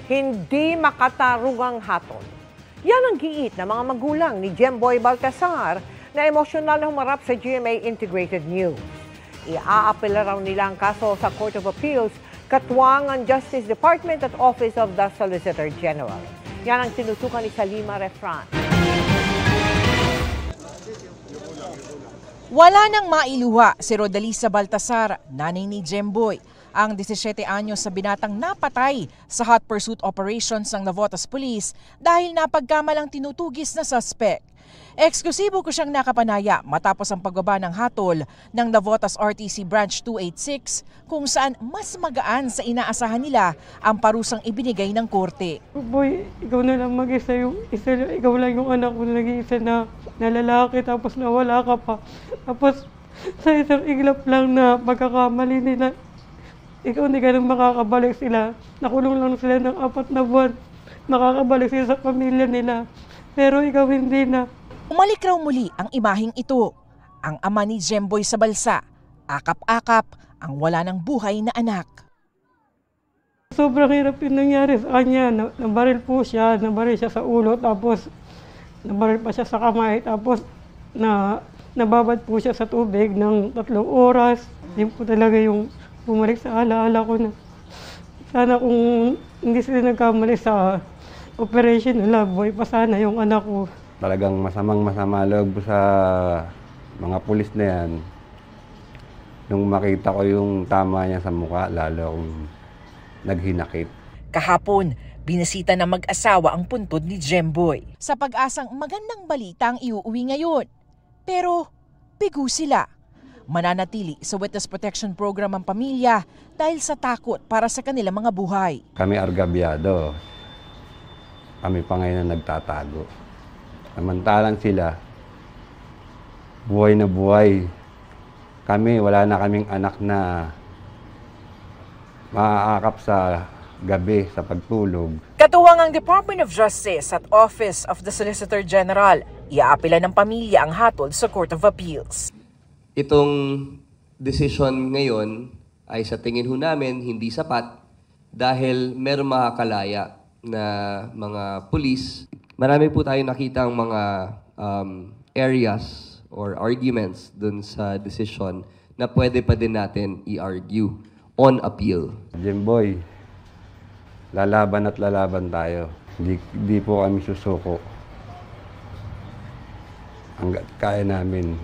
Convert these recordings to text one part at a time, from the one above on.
hindi makatarungang hatol. Yan ang giit ng mga magulang ni Jemboy Baltasar na emosyonal na humarap sa GMA Integrated News. Iaapela raw nila ang kaso sa Court of Appeals, katuwang ang Justice Department at Office of the Solicitor General. Yan ang tinutukan ni Salima Refran. Wala nang mailuha si Rodalisa Baltasar, nanay ni Jemboy, ang 17 anyos sa binatang napatay sa hot pursuit operations ng Navotas Police dahil napagkamalang tinutugis na suspect. Eksklusibo ko siyang nakapanaya matapos ang pagbaba ng hatol ng Navotas RTC Branch 286 kung saan mas magaan sa inaasahan nila ang parusang ibinigay ng korte. Boy, ikaw na lang mag-isa ikaw lang yung anak ko na nag-iisa na lalaki tapos nawala ka pa. Tapos sa isang iglap lang na pagkakamali nila, ikaw hindi ka nang makakabalik sila. Nakulong lang sila ng 4 na buwan. Makakabalik sila sa pamilya nila. Pero ikaw hindi na. Umalik raw muli ang imaheng ito. Ang ama ni Jemboy sa balsa, akap-akap ang wala ng buhay na anak. Sobrang hirap yung nangyari sa kanya. Nabaril po siya, nabaril siya sa ulo, tapos nabaril pa siya sa kamay, tapos nababad po siya sa tubig ng 3 oras. Yun po talaga yung bumalik sa alaala ko na sana kung hindi sila nagkamali sa operation nila, boy, pa sana yung anak ko. Talagang masama loob sa mga pulis na yan. Nung makita ko yung tama niya sa mukha, lalo akong naghinakit. Kahapon, binisita ng mag-asawa ang puntod ni Jemboy. Sa pag-asang magandang balita ang iuuwi ngayon. Pero bigo sila. Mananatili sa Witness Protection Program ang pamilya dahil sa takot para sa kanilang mga buhay. Kami argabyado. Kami pa ngayon na nagtatago. Samantalang sila, buhay na buhay. Kami, wala na kaming anak na maaakap sa gabi, sa pagtulog. Katuwang ang Department of Justice at Office of the Solicitor General, iaapila ng pamilya ang hatol sa Court of Appeals. Itong decision ngayon ay sa tingin ho namin hindi sapat dahil meron makakalaya na mga pulis. Marami po tayo nakita ang mga areas or arguments dun sa decision na pwede pa din natin i-argue on appeal. Jemboy, lalaban at lalaban tayo. Hindi po kami susuko. Hanggat kaya namin,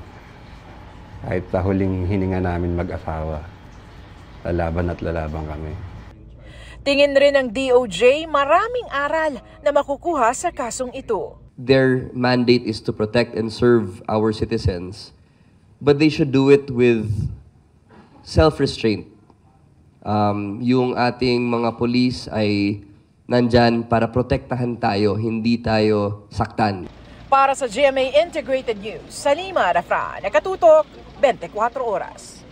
kahit sa huling hininga namin mag-asawa, lalaban at lalaban kami. Tingin rin ng DOJ, maraming aral na makukuha sa kasong ito. Their mandate is to protect and serve our citizens, but they should do it with self-restraint. Yung ating mga police ay nandyan para protektahan tayo, hindi tayo saktan. Para sa GMA Integrated News, Salima Refran, nakatutok 24 oras.